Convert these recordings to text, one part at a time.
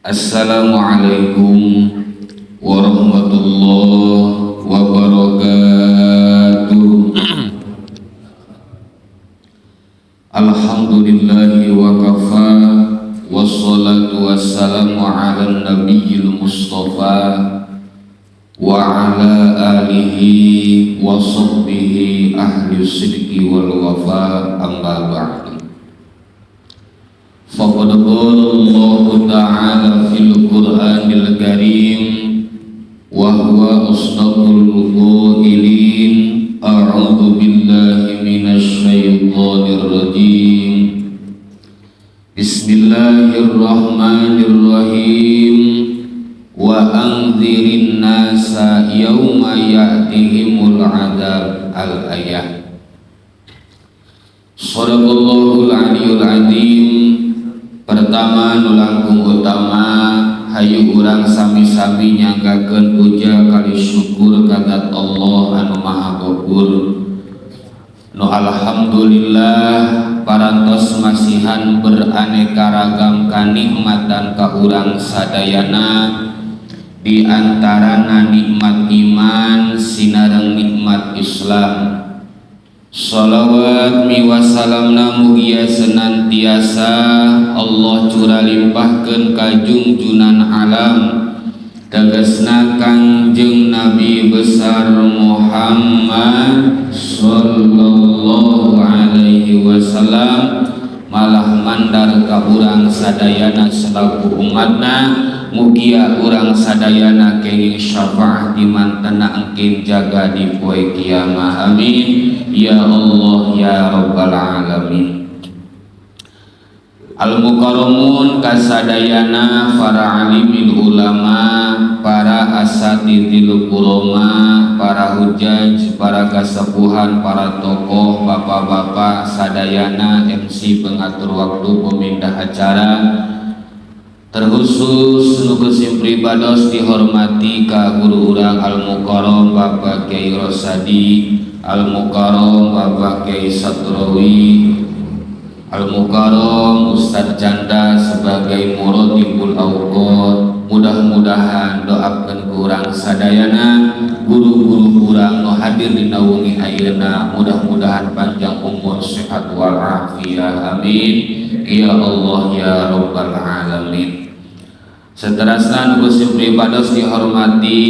Assalamualaikum warahmatullahi wabarakatuh. Alhamdulillahi wa kafa, wassalatu wassalamu ala nabiyil mustafa wa ala alihi wa sahbihi ahli sidqi wal wafa, amma ba'du. Faqad qala Allah ta'ala fil Qur'anil Karim wa huwa asdaqul qailin, a'udzu billahi minasy syaithanir rajim. Bismillahirrahmanirrahim. Wa anzirin nasa yauma ya'tihimul adab, al-ayah. Shadaqallahul aliyyul azim. Pertama nu langkung utama, hayu urang sami-sami nyanggakeun puja kali syukur kagat Allah anu maha gofur. Nu alhamdulillah parantos masihan beraneka ragam kanikmatan ka urang sadayana, di antarana nikmat iman sinareng nikmat Islam. Shalawat miwasalamna mugia senantiasa Allah curah limpahkeun ka junjunan alam, tegasna Kangjeng Nabi besar Muhammad sallallahu alaihi wasallam, malah mandar ka urang sadayana selaku umatna. Mugia urang sadayana kenging syafaat di mantena engkin jaga di poe kiamah, amin ya Allah ya rabbal alamin. Al-mukarramun kasadayana para alimil ulama, para asatidil ulama, para hujaj, para kasepuhan, para tokoh, bapak-bapak sadayana, MC pengatur waktu, pemindah acara, terkhusus nu kesim pribados dihormati ka guru urang Al-Mukarram Bapak Kiai Rosadi, Al-Mukarram Bapak Kiai Satrawi, Al-Mukarram Ustadz Janda sebagai muradibul awqat. Mudah-mudahan doakeun urang sadayana, guru-guru urang nu hadir dina wengi ayeuna, mudah-mudahan panjang umur, sehat wal afiat, amin ya Allah ya rabbal alamin. Seterusna nu kesim pribados dihormati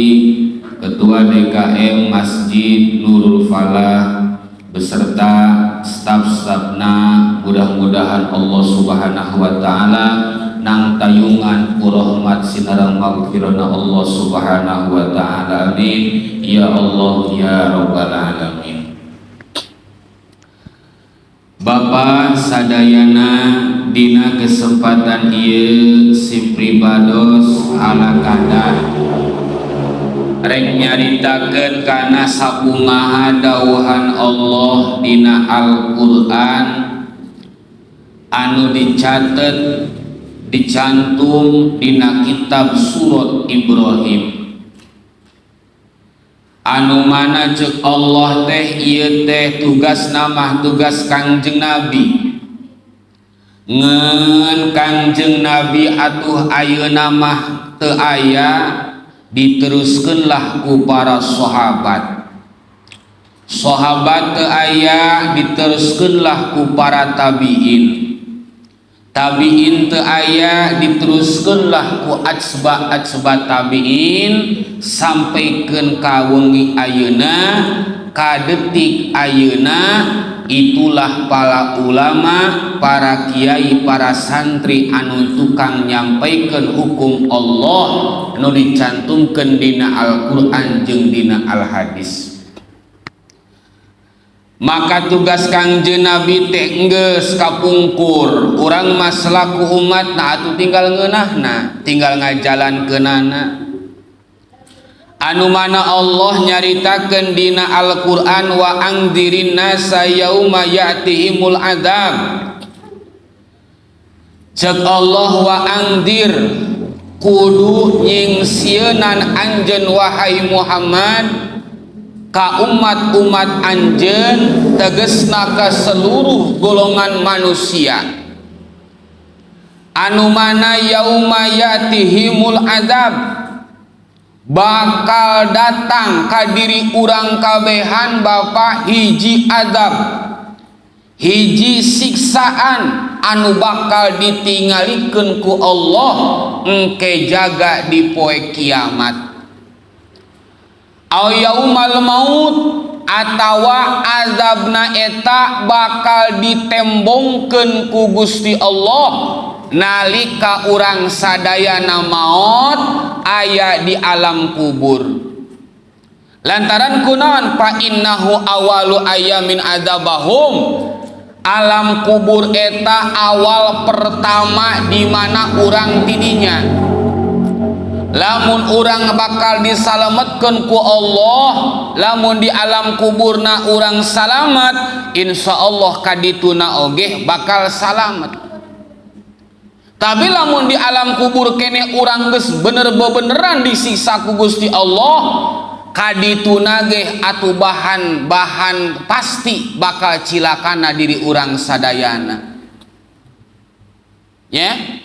Ketua DKM Masjid Nurul Falah beserta staf-stafna, mudah-mudahan Allah Subhanahu wa taala nang tayungan ku rahmat sinareng maghfirana Allah Subhanahu wa taala, amin ya Allah ya rabbal alamin. Bapak sadayana, dina kesempatan ieu si pribados ala kadar rek nyaritakeun kana sakumaha dawuhan Allah dina Al-Qur'an anu dicatet dicantum dina kitab surat Ibrahim, anu mana ceuk Allah teh ieu teh tugas namah tugas Kangjeng Nabi. Ngeun Kangjeng Nabi atuh ayeuna mah teu aya, diteruskeunlah ku para sahabat. Sahabat teu aya, diteruskeunlah ku para tabiin. Tabiin teu aya, diteruskeunlah ku atsba tabiin sampaikeun ka wengi ayeuna, ka detik ayeuna. Itulah para ulama, para kiai, para santri anu tukang nyampaikeun hukum Allah anu dicantumkeun dina Al-Qur'an jeung dina Al-Hadis. Maka tugas Kangjeng Nabi teh geus kapungkur, urang mah selaku umatna atuh tinggal ngeunahna, tinggal ngajalankeunana. Anu mana Allah nyaritakeun dina Al-Qur'an wa angdirin nasa yauma ya'tihimul adzab. Ceuk Allah wa angdir, kudu nyingsieunan anjeun wahai Muhammad ka umat-umat anjeun, tegesna ka seluruh golongan manusia. anu mana yauma yatihimul adab bakal datang ka diri urang kabehan Bapa hiji adab, hiji siksaan anu bakal ditinggalikeun ku Allah engke jaga di poe kiamat. Au yaumal maut atawa azabna eta bakal ditembongkeun ku Gusti Allah nalika urang sadayana maot aya di alam kubur. Lantaran kunaon fa innahu awalu ayamin adzabahum, alam kubur eta awal pertama di mana urang tidinya. Lamun urang bakal disalametkeun ku Allah, lamun di alam kuburna urang salamet, insyaallah kadituna oge bakal salamet. Tapi lamun di alam kubur kene urang geus bener-beneran disiksa ku Gusti Allah, kadituna ge atuh bahan pasti bakal cilakana diri urang sadayana. Ya,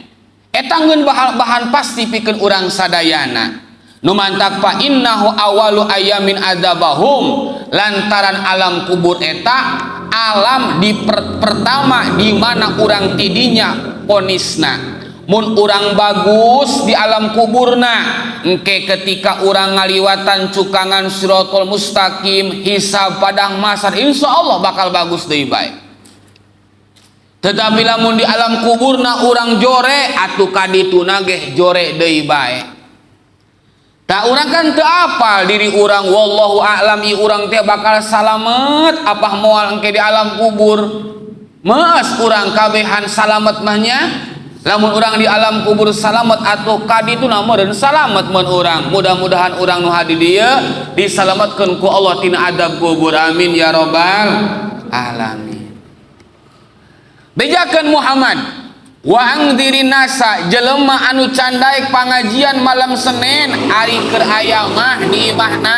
eta ngeun bahan pasti pikeun urang sadayana. Nu mantak fa innahu awalu ayamin adzabahum, lantaran alam kubur eta alam di pertama di mana urang tidinya ponisna. Mun urang bagus di alam kuburna, engke ketika urang ngaliwatan cukangan siratal mustaqim, hisab padang mahsyar, insyaallah bakal bagus deui bae. Tetapi lamun di alam kuburna urang jore, atuh kadituna ge jore deui bae. Tak urang kan teu apal diri urang, wallahu a'lam, ieu urang teh bakal salamet apah moal engke di alam kubur. Meus urang kabehan salamet mahnya. Lamun urang di alam kubur salamet atuh kadituna meureun salamet mun urang. Mudah-mudahan urang nu hadi dieu disalametkeun ku Allah tina adab kubur. Amin ya rabbal alamin. Bejakeun Muhammad, wa angdirin nasa, jelema anu candaek pangajian malam Senin ari keur aya mah di imahna,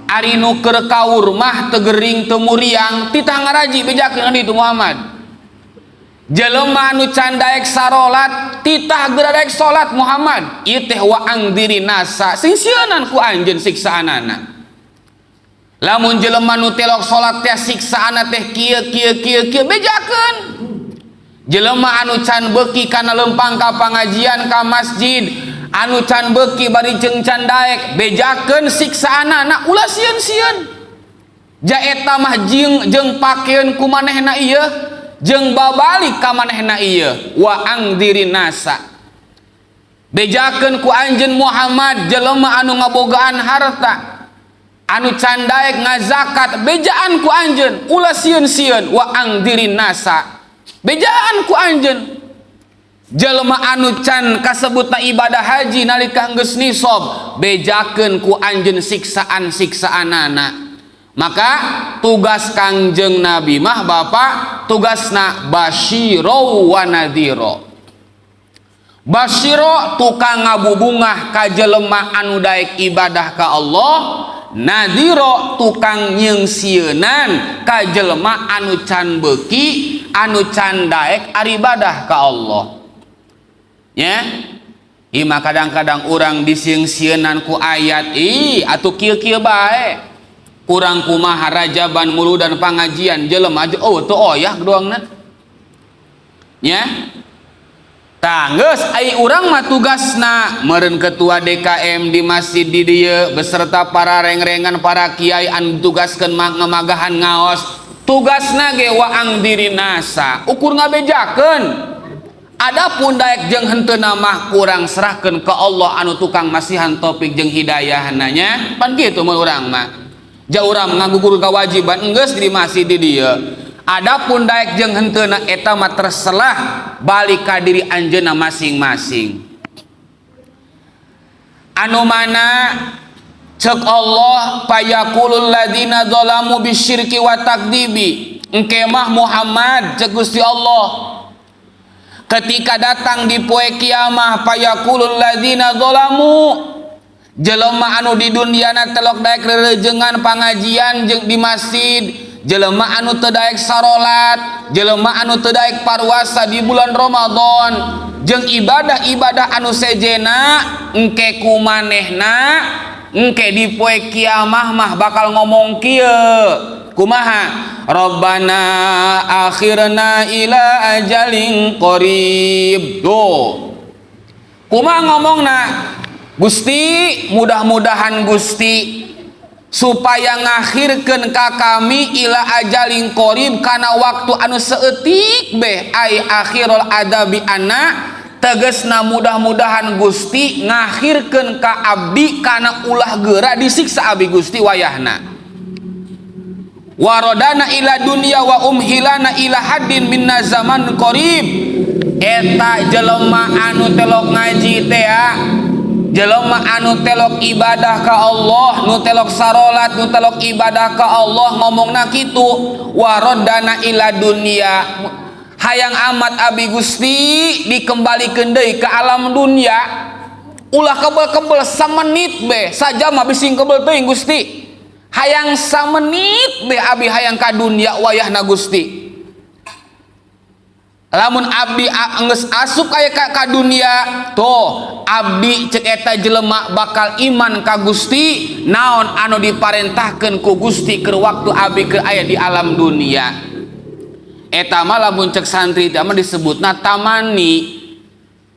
ari nu keur kaur mah teu gering teu muriang titah ngaraji. Bejakeun itu Muhammad. Jelema anu candaek sarolat titah geradak salat Muhammad, ieu teh wa angdirin nasa, sing sieunan ku anjeun siksaanana. Lamun jelema nu telok salat teh siksaana teh kieu bejakeun. Jelema anu can beuki kana lempang ka pangajian ka masjid, anu can beuki bari jeung can daek, bejakeun siksaana ulah sieun-sieun. Ja eta mah jeung pakeun ku manehna ieu, jeung babalik ka manehna ieu. Wa angdirin nasa, bejakeun ku anjeun Muhammad jelema anu ngabogaan harta, anu candaek ngazakat, bejaan ku anjeun ulah sieun-sieun. Wa angdirin nasa, bejaan ku anjeun jelema anu can kasebutna ibadah haji nalika geus nisab, bejakeun ku anjeun siksaan-siksaanana. Maka tugas Kangjeng Nabi mah Bapak tugasna basyiro wa nadhiro. Basyiro tukang ngabubungah ka jelema anu daek ibadah ka Allah, nadhiro tukang nyeungsieunnan ka jelema anu can beuki, anu can daek aribadah ka Allah. Ya, ima kadang-kadang urang disieung-sieunnan ku ayat, atuh kieu-kieu bae. Urang kumaha rajaban mulu dan pangajian jelema aja teu oyah doangna. Ya. Tah geus ai urang mah tugasna meureun ketua DKM di masjid di dieu beserta para reng-rengan para kiai anu tugaskeun ngamagahan ngaos, tugasna ge wa angdirin nasa, ukur ngabejakeun. Adapun daek jeung henteuna mah kurang serahkeun ka Allah anu tukang masihan taufik jeung hidayahanna nya, pan kitu mun urang mah. Ja urang ngagugur kewajiban enggeus di masjid di dieu. Adapun daek jeung henteuna eta mah terserah balik ka diri anjeunna masing-masing. Anu mana cek Allah fayaqulul ladzina zalamu bisyirki wa takdibi, engke mah Muhammad cek Gusti Allah ketika datang di poe kiamah, fayaqulul ladzina zalamu, jelema anu di dunyana telok daek rerejengan pangajian jeung di masjid jelema anu teu daek sarolat, jelema anu teu daek parwasa di bulan Ramadan, jeung ibadah-ibadah anu sejena engke kumanehna engke di poe kiamah mah bakal ngomong kieu kumaha, Rabbana akhirna ila ajalin qarib. Tuh kumaha ngomongna, Gusti mudah-mudahan Gusti supaya ngakhirkeun ka kami ila ajalin qarib kana waktu anu seutik beh ai akhirul adabi anna, tegesna mudah-mudahan Gusti ngakhirkeun ka abdi kana ulah geura disiksa abdi Gusti wayahna. Warodana ila dunya wa umhilana ila haddin minna zaman qarib. Eta jelema anu telok ngaji teh jelema anu telok ibadah ka Allah, nu telok sarolat, nu telok ibadah ka Allah ngomongna kitu, warodana ila dunya, hayang amat abi Gusti dikembalikeun deui ka alam dunia, ulah kebel-kebel samenit be sajam abi sing kebel teuing Gusti, hayang samenit be abi hayang ka dunia wayahna Gusti. Lamun abdi geus asup aya ka dunia, toh abdi cek eta jelema bakal iman ka Gusti naon anu diparentahkeun ku Gusti keur waktu abdi keur aya di alam dunia. Eta mah lamun cek santri teh mah disebutna tamani,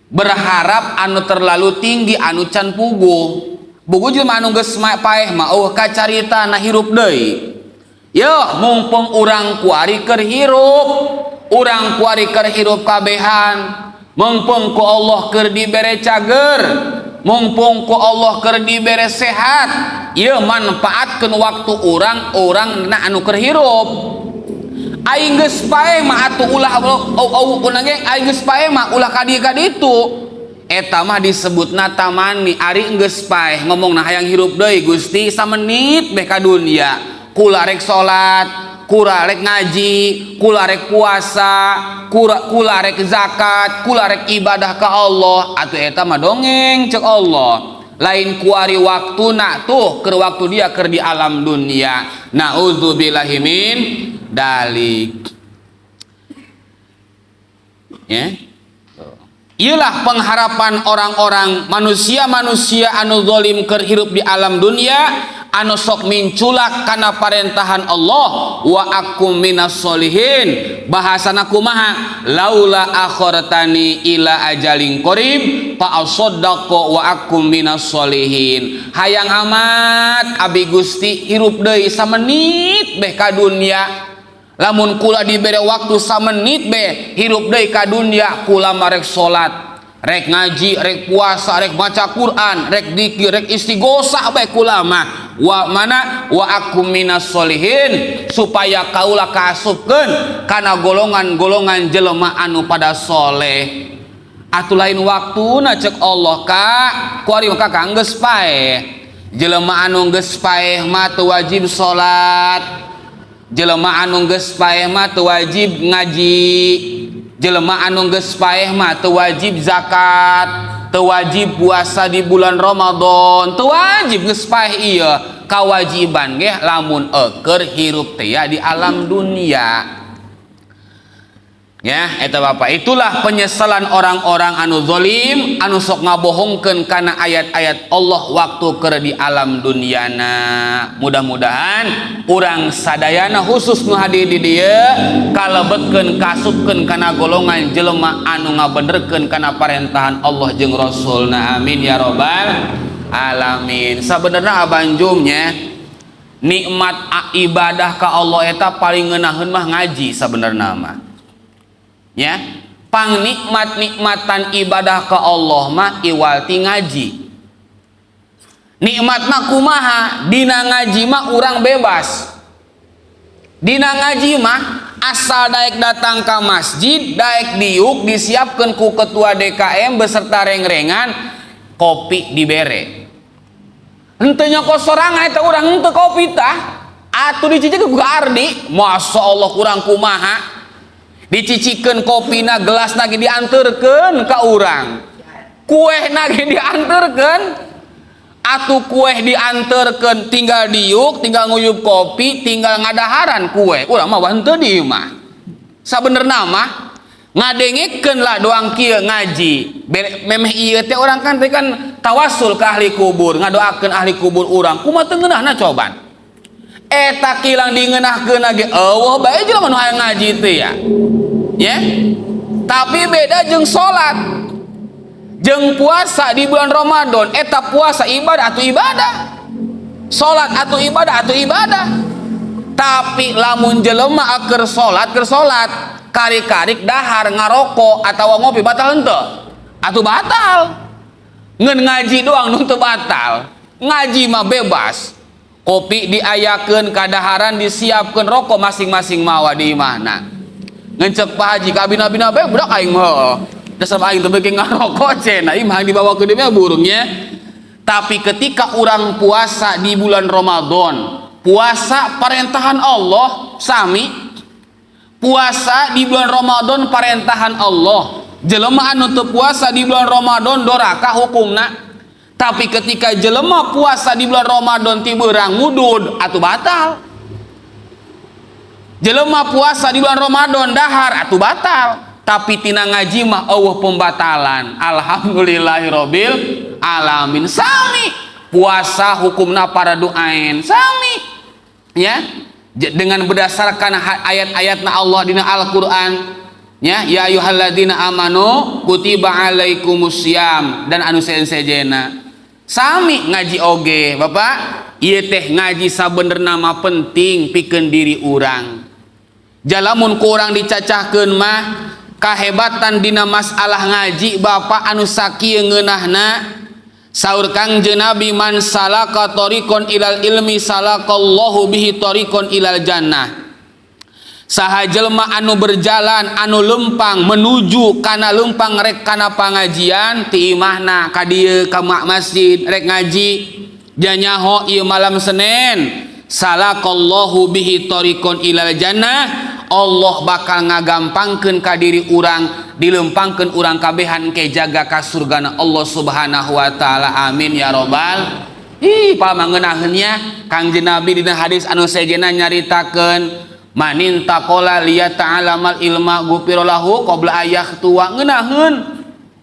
berharap anu terlalu tinggi anu can puguh. Puguh jelema anu geus paeh mah kacarita na hirup deui. Yo mumpung urang kuari keur hirup, urang kuari keur hirup kabehan, mumpung ku Allah keur dibere cager, mumpung ku Allah keur dibere sehat, ieu manfaatkeun waktu urang na anu keur hirup. Aing geus paeh mah atuh ulah aing geus paeh mah ulah ka dieu ka ditu. Eta mah disebutna tamani, ari geus paeh ngomongna hayang hirup deui Gusti samenit beh ka dunia. Kula rek salat, kula rek ngaji, kula rek puasa, kula rek zakat, kula rek ibadah ka Allah, atuh eta mah dongeng cek Allah. Lain kuari waktuna tuh keur waktu dia keur di alam dunia. Nauzubillahi min dalik. Ya. Iyalah pengharapan orang-orang manusia-manusia anu zalim keur hirup di alam dunia, anu sok minculak kana parentahan Allah, wa akum minas solihin. Bahasana kumaha, laula akhartani ila ajalin qarib fa asaddaqu wa akum minas solihin. Hayang amat abi Gusti hirup deui samenit beh ka dunia. Lamun kula dibere waktu samenit beh hirup deui ka dunia, kula marek salat, rek ngaji, rek puasa, rek maca Quran, rek dzikir, rek istighosah bae kula mah. Wa akum minas solihin, supaya kaula kaasupkeun kana golongan-golongan jelema anu pada soleh. Atuh lain waktuna cek Allah ka kuari maka geus paeh. Jelema anu geus paeh mah teu wajib salat, jelema anu geus paeh mah teu wajib ngaji, jelema anu geus paeh mah teu wajib zakat, teu wajib puasa di bulan Ramadan, teu wajib geus paeh ieu. Kawajiban ge lamun keur hirup teh ya di alam dunia. Ya, eta Bapak, itulah penyesalan orang-orang anu zalim, anu sok ngabohongkeun kana ayat-ayat Allah waktu keur di alam duniana. Mudah-mudahan urang sadayana khusus nu hadir di dieu kalebetkeun kasupkeun kana golongan jelema anu ngabenerkeun kana parentahan Allah jeung Rasulna. Amin ya rabbal alamin. Sabenerna abanjumnya nikmat ibadah ka Allah eta paling ngeunaheun mah ngaji sabenerna mah. Ya, pang nikmat-nikmatan ibadah ke Allah mah iwalti ngaji. Nikmat mah kumaha? Dina ngaji mah urang bebas. Dina ngaji mah asal daek datang ke masjid, daek diuk disiapkeun ku ketua DKM beserta reng-rengan, kopi dibere. Henteu nyokos sorangan eta urang henteu kopi tah. Atuh dicicikeun ku Ardi, masyaallah urang kumaha? Dicicikeun kopina gelas lagi dianterkeun ka urang, kue lagi dianterkeun, atuh kue dianterkeun tinggal diuk, tinggal nguyup kopi, tinggal ngadaharan kue. Urang mah henteu di mah. Sabenerna mah ngadengekeun lah doang kieu ngaji. Memeh ieu teh urang kan teh kan tawasul ke ahli kubur, ngadoakeun ahli kubur urang. Kumaha teu ngeunahna coban? Eta kilang dingeunahkeun ge eueuh bae jelema nu hayang ngaji teh ya. Ya. Tapi beda jeung salat. Jeung puasa di bulan Ramadan, eta puasa ibadah atau ibadah, salat atau ibadah atau ibadah. Tapi lamun jelema keur salat karik-karik dahar ngarokok atau ngopi batal henteu? Atuh batal. Ngeun ngaji doang nu teu batal. Ngaji mah bebas. Kopi diayakeun, kadaharan disiapkeun, rokok masing-masing mawa di imahna. Ngeun ceuk Pak Haji ka abina-abina bae budak aing heuh. Dasar aing teu beuki ngarokok cenah imah dibawa ke dieu burungnya. Tapi ketika orang puasa di bulan Ramadan, puasa perintahan Allah sami. Puasa di bulan Ramadan perintahan Allah. Jelema anu teu puasa di bulan Ramadan doraka hukumna. Tapi ketika jelema puasa di bulan Ramadan ti beurang mudud atuh batal. Jelema puasa di bulan Ramadan dahar atuh batal. Tapi tina ngaji mah eueuh pembatalan. Alhamdulillahirabbil alamin. Sami puasa hukumna fardu ain sami ya, dengan berdasarkan ayat-ayatna Allah dina Al-Qur'an ya, ya ayyuhalladzina amanu kutiba alaikumusiyam dan anu sejena sami ngaji oge Bapak. Ieu teh ngaji sabenerna mah penting pikeun diri urang. Jalamun ku urang dicacahkeun mah kahebatan dina masalah ngaji Bapak anu sakieu ngeunahna. Saur Kangjeng Nabi, man salaka tariqon ilal ilmi salakallahu bihi tariqon ilal jannah. Saha jelema anu berjalan anu lempang menuju kana lempang rek kana pangajian ti imahna ka dieu ka masjid rek ngaji janyaho ieu malam Senin salakallahu bihi tariqon ilal jannah. Allah bakal ngagampangkeun ka diri urang, dilempangkeun urang kabehan ke jaga ka surgana Allah Subhanahu wa taala. Amin ya robbal. Pamangeunaheun nya Kangjeng Nabi dina hadis anu sejenna nyaritakeun manin taqala liyata'alamal ilma ghufira lahu qabla ayahtua. Ngeunaheun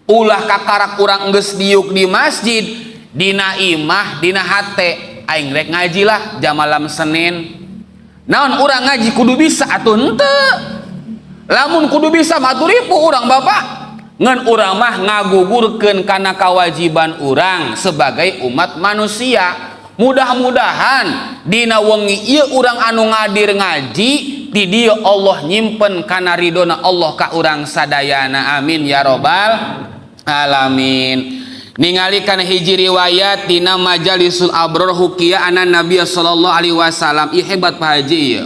ulah kakarak urang geus diuk di masjid dina imah dina hate aing rek ngaji lah jam malam Senin. Naon urang ngaji kudu bisa atuh henteu. Lamun kudu bisa mah atuh ripu urang Bapak. Ngan urang mah ngagugurkeun kana kewajiban urang sebagai umat manusia. Mudah-mudahan dina wengi ieu urang anu ngadir ngaji di dieu Allah nyimpen kana ridona Allah ka urang sadayana. Amin ya robbal alamin. Ninggalikan hiji riwayat dina majalisul abror hukia anan Nabi sallallahu alaihi wasallam. Ieu hebat Pak Haji ieu.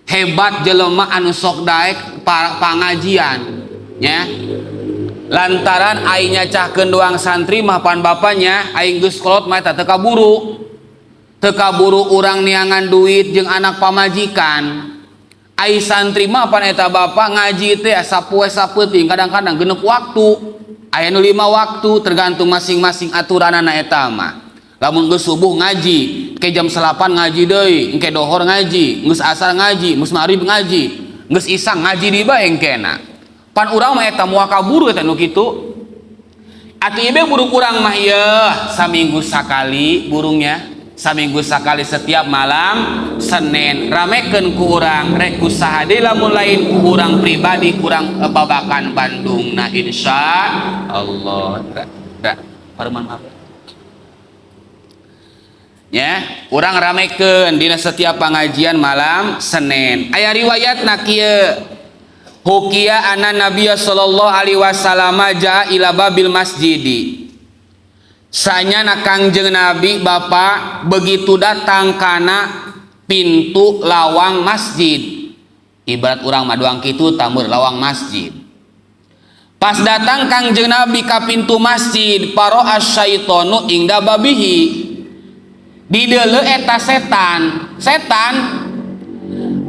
Hebat jelema anu sok daek pangajian nya. Lantaran aing nyacahkeun doang santri mah pan bapanya aing geus kolot mah eta teu kaburu. Teu kaburu urang niangan duit jeung anak pamajikan. Ai santri mah pan eta bapa ngaji teh sapoe sapeuting kadang-kadang genep waktu. Aya nu 5 waktu tergantung masing-masing aturanana eta mah. Lamun geus subuh ngaji, ke jam 8 ngaji deui, engke dohor ngaji, geus asar ngaji, geus maghrib ngaji, geus isya ngaji di bae engkena. Pan urang mah eta moal kaburu eta nu kitu. Atuh ieu burung urang mah ieu saminggu sakali burungnya. Saminggu sakali setiap malam Senin ramekeun ku urang rek kusaha deui lamun lain ku urang pribadi urang babakan Bandung. Nah insya Allah pareman maaf ya urang ramekeun dina setiap pengajian malam Senin. Aya riwayatna kieu hukia anna Nabiy sallallahu alaihi wasallam jaa ila babil masjidi. Sanyana Kangjeng Nabi Bapak begitu datang kana pintu lawang masjid. Ibarat urang mah doang kitu tambeur lawang masjid. Pas datang Kangjeng Nabi ka pintu masjid, paro asyaitonu ingda babihi. Di deuleu eta setan. Setan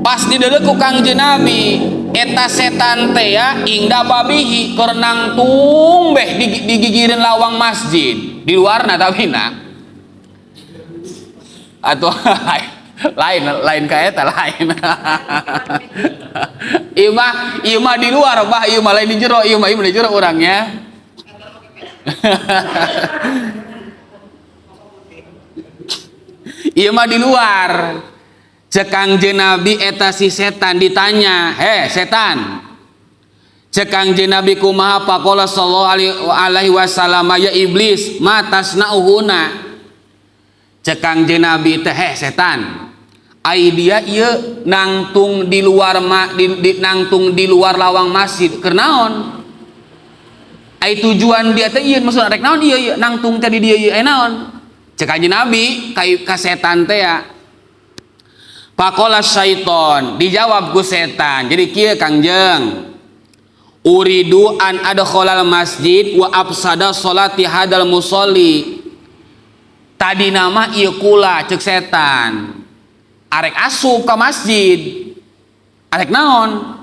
pas di deuleu ku Kangjeng Nabi, eta setan teh ya ingda babihi keur nangtung beh di gigireun lawang masjid. Di luarna tapi nah atau lain kayak eta lain. Ima di luar bah, ima lain di jero, ima di jero orangnya. Ima di luar. Cek Kangjeng Nabi eta si setan ditanya, setan, cek Kangjeng Nabi kumaha faqala sallallahu alaihi wasallam ya iblis matasnauhuna. Cek Kangjeng Nabi teh setan, ai dia ieu nangtung di luar nangtung di luar lawang masjid keur naon? Ai tujuan dia teh ieu maksudna rek naon ieu nangtung teh di dieu ieu naon? Cek Kangjeng Nabi ka setan teh ya. Faqala syaiton, dijawab ku setan. Jadi kieu Kangjeng, uridu an adkhalal masjid wa afsada sholati hadal musolli. Tadi nama ieu kula cek setan arek asup ka masjid arek naon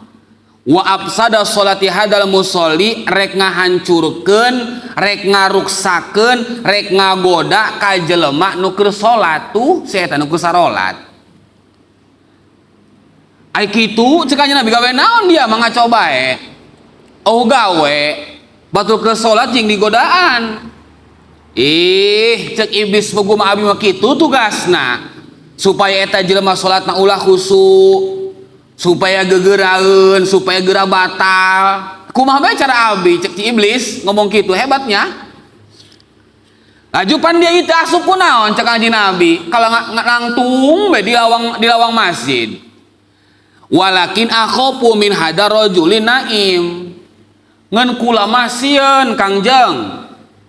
wa afsada sholati hadal musolli, rek ngahancurkeun, rek ngaruksakeun, rek ngagoda ka jelema nu keur salat tuh setan nu keur sarolat. Ai kitu cek Kanjeng Nabi gawe naon dia mangga coba gawe batul ke salat jeung digodaan. Cek iblis pugu mah abi mah kitu tugasna supaya eta jelema salatna ulah khusyuk, supaya gegeuraeun, supaya geura batal. Kumaha bae cara abi cek iblis ngomong kitu hebatnya. Lajupan dia itu asup kunaon cek Kanjeng Nabi kalau nangtung bae di lawang masjid. Walakin akhofu min hadar rajulin naim. Ngan kula mah sieun Kangjeng.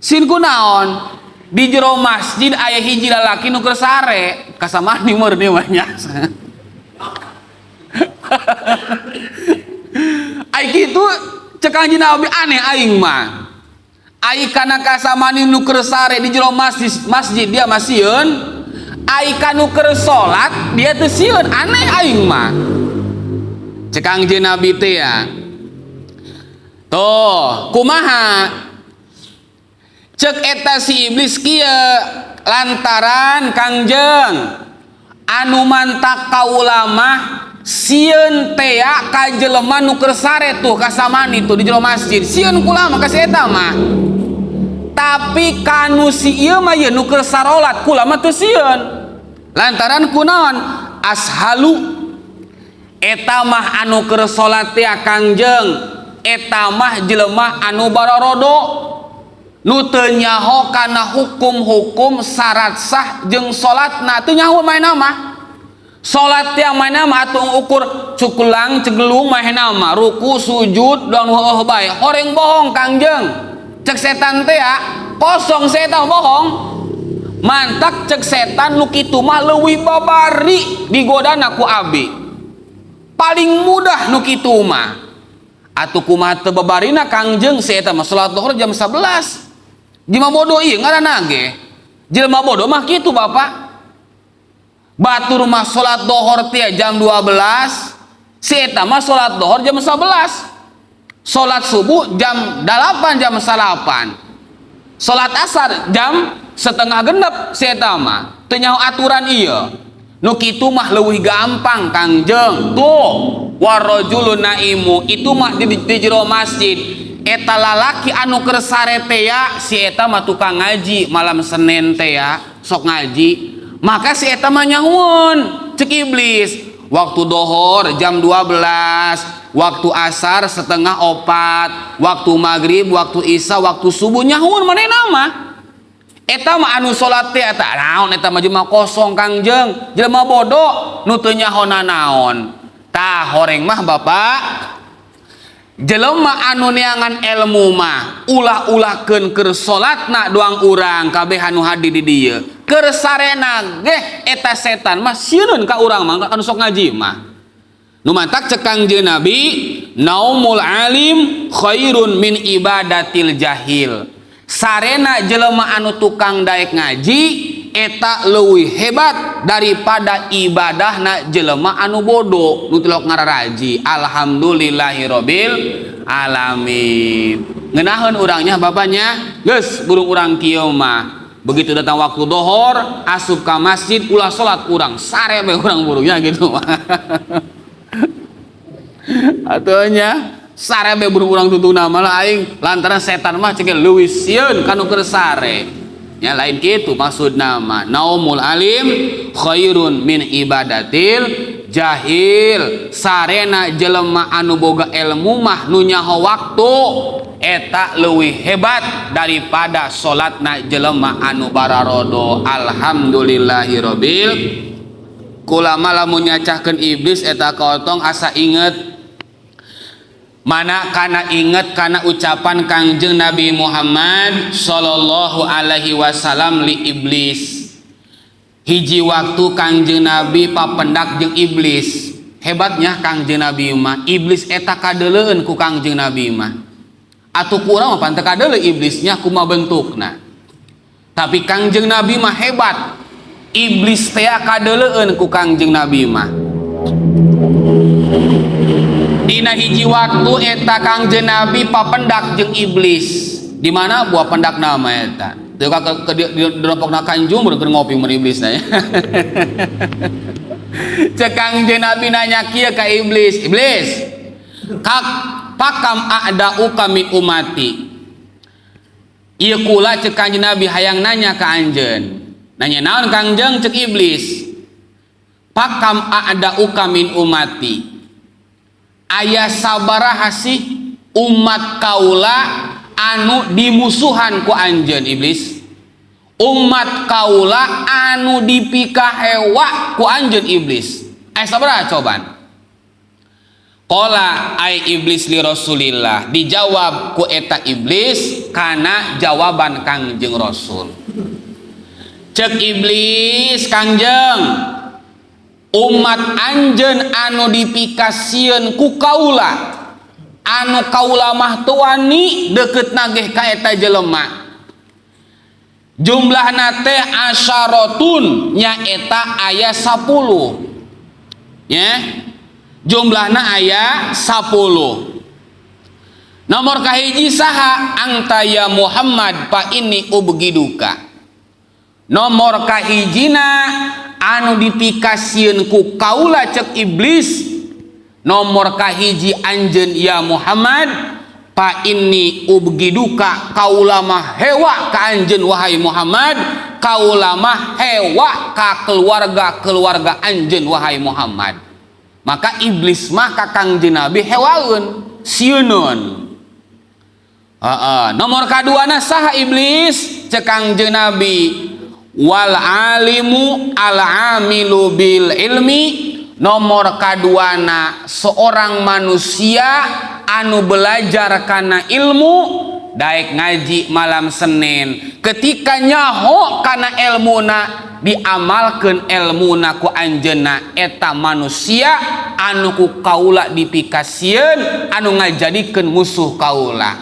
Sin kunaon? Di jero masjid aya hiji lalaki nu keur sare, kasamani meur dieu mah nya. Ai kitu cek Kanjeng Nabi aneh aing mah. Ai kana kasamani nu keur sare di jero masjid dia mah sieun, ai kanu keur salat dia teu sieun, aneh aing mah. Cek Kangjeng Nabi teh ya. Tuh, kumaha? Cek eta si iblis kieu lantaran Kangjeng anu mantak ka ulama sieun teh ya ka jelema nu keur sare tuh kasamani tuh di jero masjid. Sieun ku ulama ka si eta mah. Tapi kanu si ieu mah ye nu keur sarolat ku ulama teu sieun. Lantaran kunaon? Ashalu eta mah anu keur salat teh Kangjeng, eta mah jelema anu barorodo nu teu nyaho kana hukum-hukum syarat sah jeung salatna teu nyaho maena mah. Salat teh maena mah atuh ukur cukulang cegelung maena mah ruku sujud dan heueuh bae. Horeng bohong Kangjeng. Cek setan teh ya, kosong setan bohong. Mantak cek setan nu kitu mah leuwih babari digodana ku abi. Paling mudah nu kitu mah atuh kumaha teu babarina Kangjeng si eta mah salat zuhur jam 11. Jelema bodoh ieu ngaranna ge. Jelema bodoh mah kitu Bapak. Batur mah salat zuhur teh jam 12, si eta mah salat zuhur jam 11. Salat subuh jam 8 jam 8. Salat asar jam setengah genep si eta mah. Teu nyaho aturan ieu. Nu kitu mah leuwih gampang Kangjeng. Tuh, warajulun naimu itu mah di jero masjid. Eta lalaki anu keur sare teh ya, si eta mah tukang ngaji malam Senin teh ya, sok ngaji. Maka si eta mah nyahueun cek iblis. Waktu dohor jam 12, waktu asar setengah 4, waktu maghrib, waktu isya, waktu subuh nyahueun manehna mah. Eta mah anu salat teh eta naon eta mah jelema kosong Kangjeng, jelema bodoh nu teu nyahona naon. Tah horeng mah Bapak, jelema anu neangan ilmu mah ulah-ulahkeun keur salatna doang urang kabeh anu hadir di dieu. Keur sarena ge eta setan mah sieun ka urang mah anu sok ngaji mah. Nu mantak cek Kangjeng Nabi, naumul alim khairun min ibadatil jahil. Sarena jelema anu tukang daek ngaji eta leuwih hebat daripada ibadahna jelema anu bodoh nu tilok ngararaji. Alhamdulillahirabbil alamin. Ngeunaheun urangnya bapaknya geus burung urang kieu mah Begitu datang waktu dohor, asup ke masjid, ulah sholat urang, sare be urang burunya gitu. Atunya sare be buru urang tutuna malah aing lantaran setan mah cekel leuwih sieun kanu keur sare. Ya lain kitu maksud nama. Naumul alim khairun min ibadatil jahil. Sarena jelema anu boga ilmu mah nu nyaho waktu eta leuwih hebat daripada salatna jelema anu bararodo. Alhamdulillahirabbil kulama lamun nyacahkeun iblis eta kaotong asa inget mana kana inget kana ucapan Kangjeng Nabi Muhammad sallallahu alaihi wasallam li iblis. Hiji waktu Kangjeng Nabi papendak jeung iblis. Hebatnya Kangjeng Nabi mah iblis eta kadeuleueun ku Kangjeng Nabi mah. Atuh kurang mah panteu kadeuleu iblisnya kumaha bentukna. Tapi Kangjeng Nabi mah hebat. Iblis teh kadeuleueun ku Kangjeng Nabi mah. Dina hiji waktu eta Kangjeng Nabi papendak jeung iblis. Di mana buah pendak nama eta? Teu ka dirempokna kanjung keur ngopi mun iblis na ya. Cek Kangjeng Nabi nanya kieu ka iblis, "Iblis, pakam a'da'uka min umati?" Ieu kula cek Kangjeng Nabi hayang nanya ka anjeun. Nanya naon Kangjeng cek iblis? "Pakam a'da'uka min umati?" Aya sabaraha sih umat kaula anu dimusuhan ku anjeun iblis? Umat kaula anu dipikahewa ku anjeun iblis. Aya sabaraha cobaan? Qala ai iblis li Rasulillah. Dijawab ku eta iblis kana jawaban Kangjeng Rasul. Cek iblis, Kangjeng, umat anjeun anu dipikasieun ku kaula anu kaula mah teu wani deukeut nageh ka eta jelema. Jumlahna teh asyaratun nyaeta aya 10. Ya. Jumlahna aya 10. Nomor kahiji saha? Anta ya Muhammad fa inni ubgiduka. Nomor kahijina anu dipikasieun ku kaula cek iblis, nomor kahiji anjeun ya Muhammad fa inni ubgiduka, kaula mah hewa ka anjeun wahai Muhammad, kaula mah hewa ka keluarga anjeun wahai Muhammad. Maka iblis mah ka Kangjeng Nabi hewaeun sieuneun. Nomor kaduana saha iblis cek Kangjeng Nabi? Wal alimu al amilu bil ilmi. Nomor kaduana seorang manusia anu belajar kana ilmu, daek ngaji malam Senin, ketika nyaho kana ilmuna diamalkeun ilmuna ku anjeunna, eta manusia anu ku kaula dipikasieun anu ngajadikeun musuh kaula.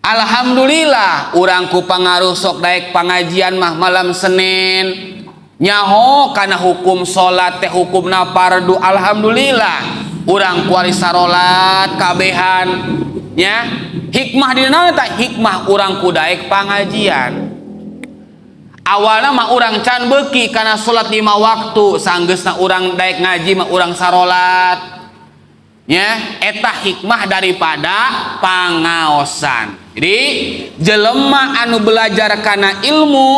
Alhamdulillah urang ku pangaruh sok daek pangajian mah malam Senin nyaho kana hukum salat teh hukumna fardu. Alhamdulillah urang kuari sarolat kabehan nya. Hikmah dina teh hikmah urang ku daek pangajian. Awalna mah urang can beuki kana salat 5 waktu, sanggeusna urang daek ngaji mah urang sarolat. Ya, eta hikmah daripada pangaosan. Jadi jelema anu belajar kana ilmu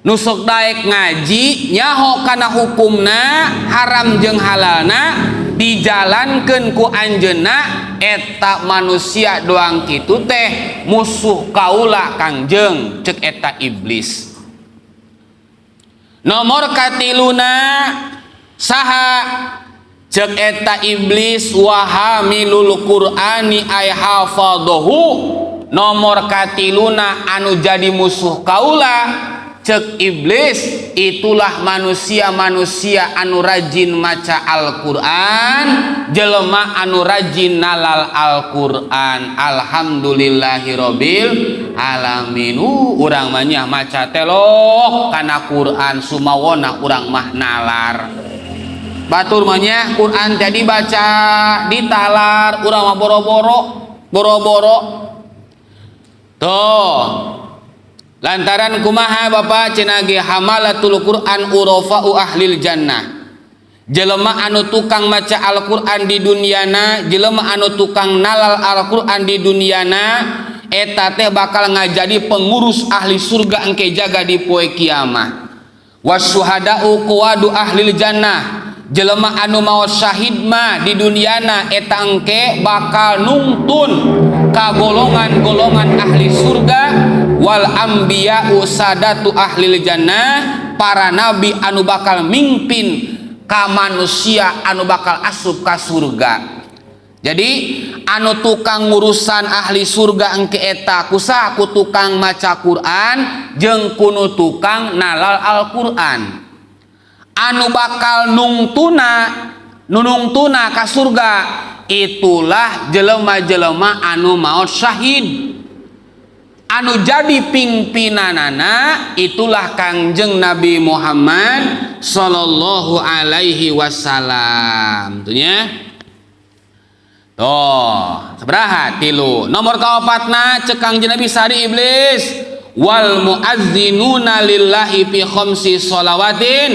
nusuk daek ngaji nyaho kana hukumna haram jeung halalna dijalankeun ku anjeunna, eta manusia doang kitu teh musuh kaula Kangjeng, cek eta iblis. Nomor katiluna saha? Cek eta iblis wahamilul Qur'ani ay hafadhahu. Nomor katiluna anu jadi musuh kaula cek iblis itulah manusia-manusia anu rajin maca Al-Qur'an, jelema anu rajin nalal Al-Qur'an. Alhamdulillahirabbil alamin. Urang mah nya maca telok kana Qur'an sumawona urang mah nalar. Batur mah nya Qur'an jadi baca ditalar, urang mah boro-boro. Tuh. Lantaran kumaha Bapak cenah ge hamalatul Quran urafa'u ahlil jannah. Jelema anu tukang maca Al-Qur'an di dunyana, jelema anu tukang nalal Al-Qur'an di dunyana eta teh bakal ngajadi pengurus ahli surga engke jaga di poe kiamah. Wasyuhada'u quwadu ahlil jannah. Jelema anu maos syahid mah di dunyana eta engke bakal nungtun ka golongan-golongan ahli surga. Wal anbiya'u sadatu ahlil jannah, para nabi anu bakal mimpin ka manusia anu bakal asup ka surga. Jadi anu tukang ngurusan ahli surga engke eta kusa ku tukang maca Quran jeung kunu tukang nalal Al-Qur'an. Anu bakal nunungtuna ka surga itulah jelema-jelema anu maot syahid. Anu jadi pimpinanana itulah Kangjeng Nabi Muhammad sallallahu alaihi wasallam. Tuhnya. Tuh, sabaraha? 3. Nomor kaopatna cek Kangjeng Nabi sari iblis wal muazzinuna lillahi fi khamsi shalawatin.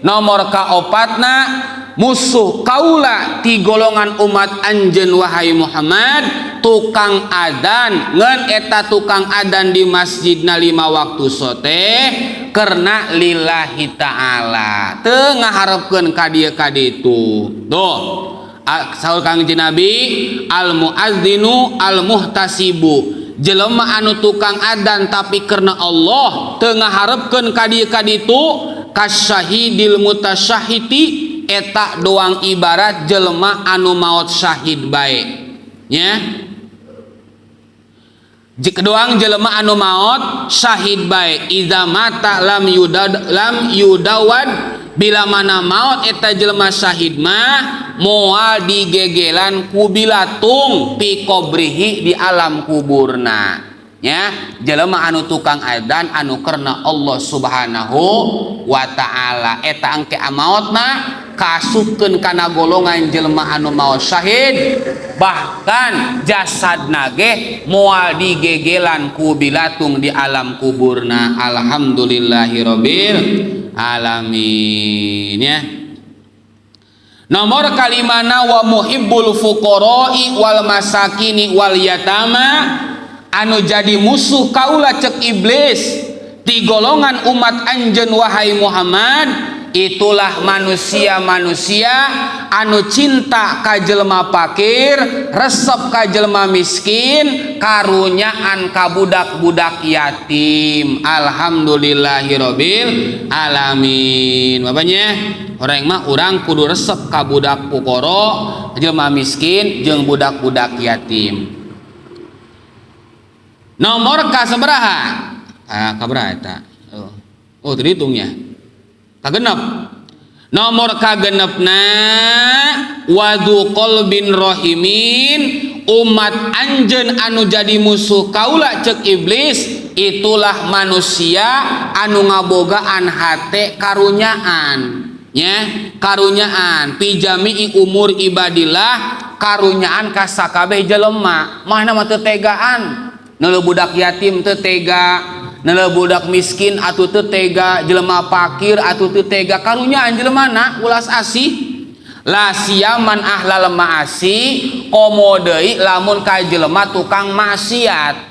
Nomor kaopatna musuh kaula ti golongan umat anjeun wahai Muhammad tukang adan ngan eta tukang adan di masjidna 5 waktu sote karena lillahi ta'ala teu ngaharepkeun ka dieu ka ditu. Tuh saur Kangjeng Nabi al muazzinu al muhtasibu jelema anu tukang adan tapi karena Allah teu ngaharepkeun ka dieu ka ditu kasyahidil mutasyahidi eta doang ibarat jelema anu maot syahid bae nya. Jika doang jelema anu maot syahid bae iza mata lam yudawad bila mana maot eta jelema syahid mah moal digegelan ku bilatung pi qabrihi di alam kuburna nya. Jelema anu tukang adzan anu karena Allah Subhanahu wa taala eta engke amaotna kasupkeun kana golongan jelema anu maot syahid bahkan jasadna ge moal digegelan ku bilatung di alam kuburna. Alhamdulillahirabbil alamin ya. Nomor kalimana wa muhibbul fuqara'i wal masakini wal yatama anu jadi musuh kaula cek iblis di golongan umat anjeun wahai Muhammad itulah manusia-manusia anu cinta ka jelema fakir, resep ka jelema miskin, karunyaan ka budak-budak yatim. Alhamdulillahirabbil alamin. Bapaknya orang mah urang kudu resep ka budak pukoro, jelema miskin jeung budak-budak yatim. Nomor ka sabaraha? Kabaraha eta? Oh, terhitungnya. Kagenep. Nomor kagenepna wadu qalbin rahimin umat anjeun anu jadi musuh kaula cek iblis itulah manusia anu ngabogaan hate karunyaan nya. Karunyaan pijami'i umur ibadillah karunyaan ka sakabeh jelema mahna mah teu tegaan. Neuleuh budak yatim teu tega, neuleuh budak miskin atuh teu tega, jelema fakir atuh teu tega, karunyaan jelemana ulas asih. La siaman ahlal ma'asi komo deui lamun ka jelema tukang maksiat.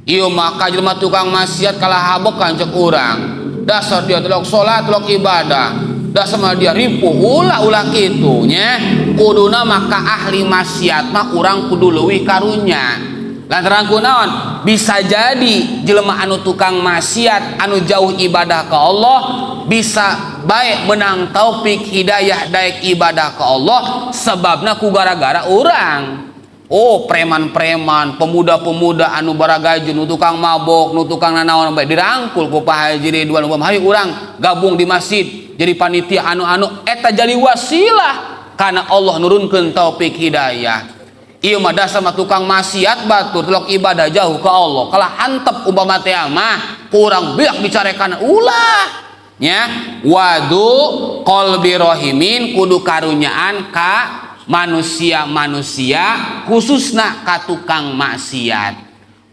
Ieu mah ka jelema tukang maksiat kalah habok kan cek urang. Dasar dia telok salat, telok ibadah. Dasar mah dia ripuh ulah kitu nya. Kuduna maka ahli maksiat mah urang kudu leuwih karunya. Lantaran kunaon bisa jadi jelema anu tukang maksiat anu jauh ibadah ke Allah bisa baik menang taufik hidayah daek ibadah ke Allah sebabna ku gara-gara urang. Oh preman-preman pemuda-pemuda anu baragaju nu tukang mabok nu tukang nanaon bae dirangkul ku Pak Haji Ridwan hayu urang gabung di masjid jadi panitia anu-anu eta jadi wasilah karena Allah nurunkeun taufik hidayah. Ieu mah dasar mah tukang maksiat batur telok ibadah jauh ke Allah kalah hantep umpama teh mah kurang beak dicarekan ulah nya. Wadu qalbi rahimin kudu karunyaan ka manusia-manusia khususna ka tukang maksiat.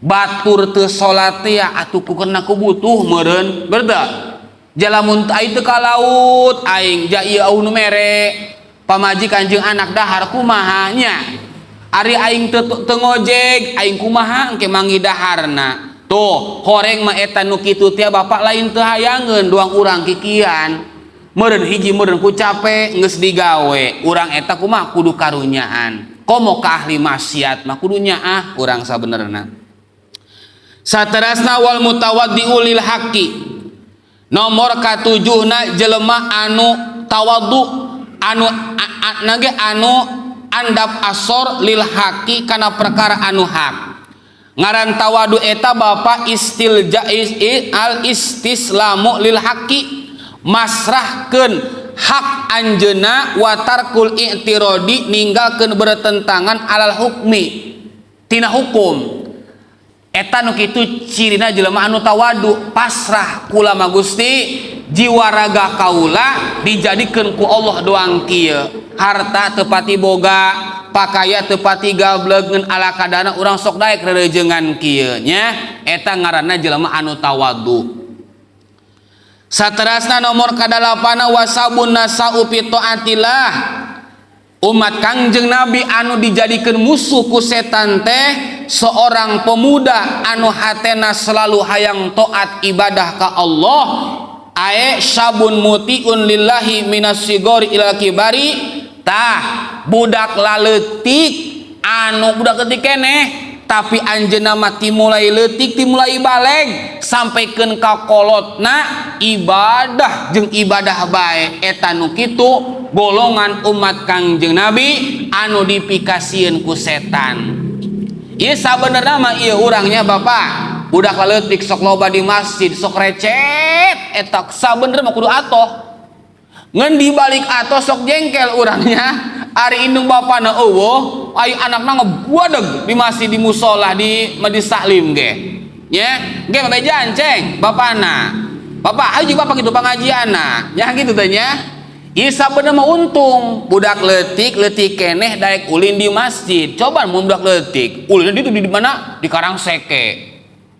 batur teu salat ya atuh kena ku butuh meureun berda jalamun aing teu ka laut aing ja ieu nu mere pamajikan jeung anak dahar kumaha nya ari aing teu ngojek aing kumaha engke manggi daharna tuh horeng mah eta nu kitu teh bapak lain teu hayangeun doang urang kikian meureun hiji meureun ku capek geus digawe urang eta kumaha kudu karunyaan komo ka ahli maksiat mah kudu nyaah urang sabenerna. Saterasna wal mutawaddi'u lil haqqi nomor katujuhna jelema anu tawaddu anu andap asor lil haqqi kana perkara anu hak ngaran tawaddu eta bapa al istislamu lil haqqi masrahkeun hak anjeunna wa tarkul i'tiradi ninggalkeun bertentangan alal hukmi tina hukum eta nu kitu cirina jelema anu tawadu pasrah kula ma Gusti jiwa raga kaula dijadikeun ku Allah doang kieu harta teu pati boga pakaya teu pati gableg ngeun ala kadana urang sok daek rerejengan kieu nya eta ngaranna jelema anu tawadu. Saterasna nomor kadalapana wasabun nasau fi taatillah umat Kangjeng Nabi anu dijadikeun musuh ku setan teh seorang pemuda anu hatena selalu hayang taat ibadah ka Allah ae sabun mutiun lillahi minas sigori ilal kibari tah budak laleutik anu budak leutik keneh tapi anjeunna mah timulai leutik timulai baleg sampaikeun ka kolotna ibadah jeung ibadah bae eta nu kitu golongan umat Kangjeng Nabi anu dipikasieun ku setan. Ieu sabenerna mah ieu urangnya bapak budak laleutik sok loba di masjid sok recet eta sabenerna mah kudu atoh ngeun dibalik atoh sok jengkel urangnya ari indung bapana eueuh aya anakna ngebuadeg di masjid di musola di majlis taklim ge nya ge babejaan ceng bapana bapak ayo bapak kitu pangajianna nya kitu teh nya ieu sabenerna mah untung budak leutik keneh daek ulin di masjid coba mun budak leutik ulin di mana di Karangseke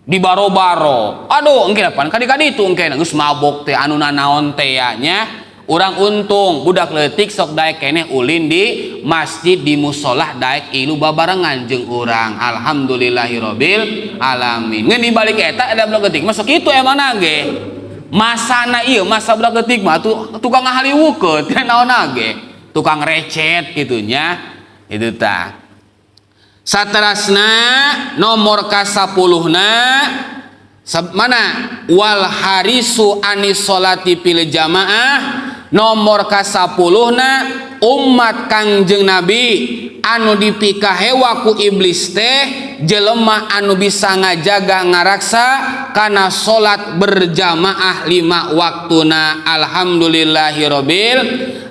di baro-baro aduh engke pan kadi-kadi itu engke geus mabok teh anu nanaon teh nya urang untung budak leutik sok daek keneh ulin di masjid di musolah daek ilu babarengan jeung urang alhamdulillahirabbil alamin ngeun dibalik eta ada budak leutik masuk kitu emang nage masana ieu masa budak leutik mah tukang ngahaliwukeun teh naon nage tukang recet kitu nya itu tah. Saterasna nomor ka-10na mana wal harisu anis sholati fil jamaah nomor ka-10na umat Kangjeng Nabi anu dipikahewa ku iblis teh jelema anu bisa ngajaga ngaraksa kana salat berjamaah 5 waktuna alhamdulillahirabbil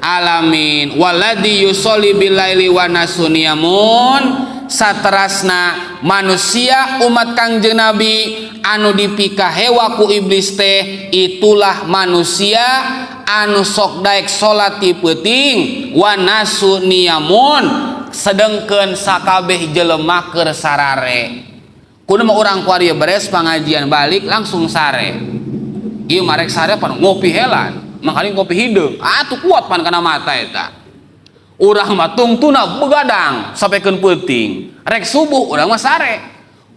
alamin waladzi yusolli billaili wa nasuniyamun. Saterasna manusia umat Kangjeng Nabi anu dipikahewa ku iblis teh itulah manusia anu sok daek salat ti peuting wa nasu niyamun sedengkeun sakabeh jelema keur sarare kudu mah urang ku ari beres pangajian balik langsung sare ieu marek sare pan ngopi helan makali ngopi hideung atuh kuat pan kana mata eta urang mah tungtuna begadang sampaikeun peuting rek subuh urang mah sare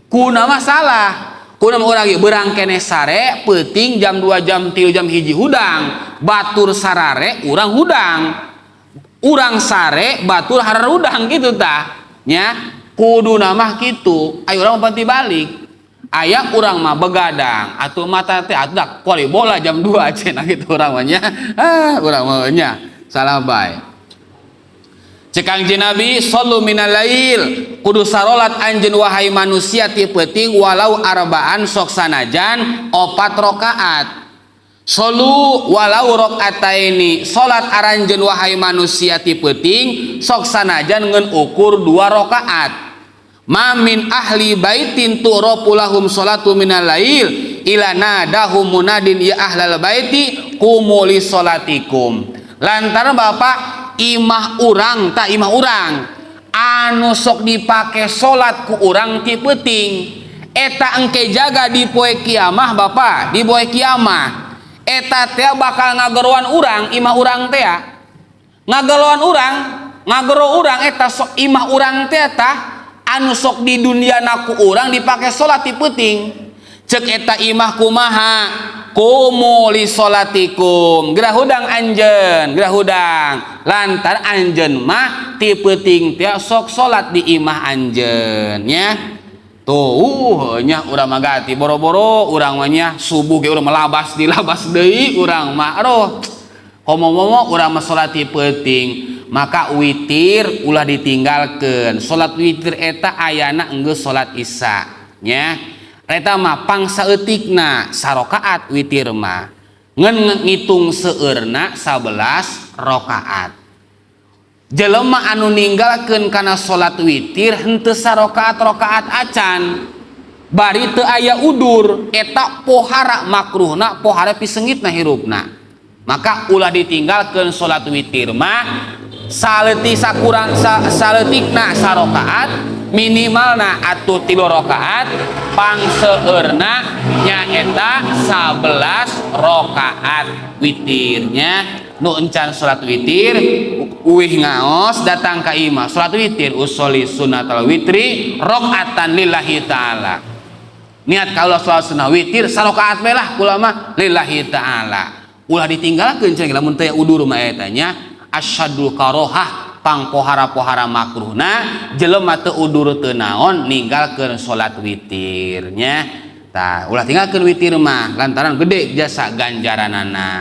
kuna mah salah kuna mah urang ieu beurang keneh sare peuting jam 2 jam 3 jam hiji hudang batur sarare urang hudang urang sare batur hararudang gitu tah nya kuduna mah kitu aya urang panti balik aya urang mah begadang atuh mata teh atuh kuali bola jam 2 cenah kitu urang mah nya urang mah nya salah bae. Cek Kangjeng Nabi sallu minal lail kudu sarolat anjeun wahai manusia ti peuting walau arbaan sok sanajan 4 rakaat sallu walau rakaataini salat aranjeun wahai manusia ti peuting sok sanajan ngeun ukur 2 rakaat ma min ahli baitin tu'rafu lahum salatu minal lail ila nadahum munadin ya ahlal baiti qumu li salatikum lantaran bapak imah urang anu sok dipake salat ku urang ti peuting eta engke jaga di poe kiamah Bapak, di poe kiamah eta teh bakal ngageroan urang imah urang teh ngageroan urang ngagero urang eta sok imah urang teh tah anu sok di dunia naku urang dipake salat ti peuting cek eta imah kumaha kumu li salatikum gerah hudang anjeun gerah hudang lantar anjeun mah ti peuting teh sok salat di imah anjeun nya tuh nya urang mah gati boro-boro urang mah nya subuh ge urang melabas dilabas deui urang mah aduh komo-momo urang mah salat ti peuting maka witir ulah ditinggalkeun salat witir eta ayana enggeus salat isya nya eta mah pangsaeutikna sarakaat witir mah ngan ngitung seueurna 11 rakaat jelema anu ninggalkeun kana salat witir henteu sarakaat-rakaat acan bari teu aya udur eta pohara makruhna pohara piseungitna hirupna maka ulah ditinggalkeun salat witir mah saleutik sakurang saleutikna sarakaat minimalna atuh 3 rakaat pangseueurna nyaeta 11 rakaat witirnya nu encan salat witir uih ngaos datang ka imah salat witir usolli sunnatal witri rakaatan lillahi taala niat kalau salat sunnah witir sarakaat bae lah kula mah lillahi taala ulah ditinggalkeun cenah lamun teu udur mah eta nya asyadul karohah pang pohara-pohara makruhna jelema teu udur teu naon ninggalkeun salat witir nya tah ulah tinggalkeun witir mah lantaran gede jasa ganjaranana.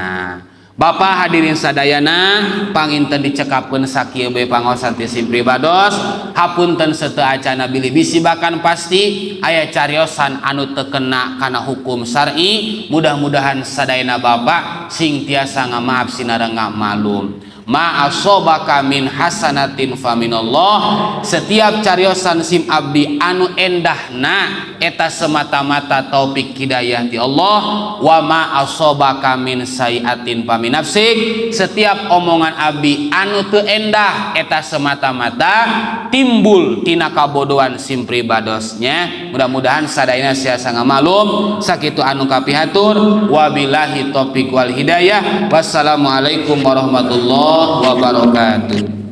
Bapak hadirin sadayana panginten dicekapkeun sakieu bae pangaosan ti sim pribados hapunten seteu acana bilih bisi bahkan pasti aya cariosan anu teu kena kana hukum syar'i mudah-mudahan sadayana Bapak sing tiasa ngamaaf sinarengga malum ma asobaka min hasanatin faminallah setiap cariosan sim abdi anu endahna eta semata-mata taufik hidayah ti Allah wa ma asobaka min sayiatin faminafsik setiap omongan abdi anu teu endah eta semata-mata timbul tina kabodohan sim pribadosnya mudah-mudahan sadayana siasa ngamalum sakitu anu kapihatur wabillahi taufiq wal hidayah wassalamualaikum warahmatullahi wabarakatuh.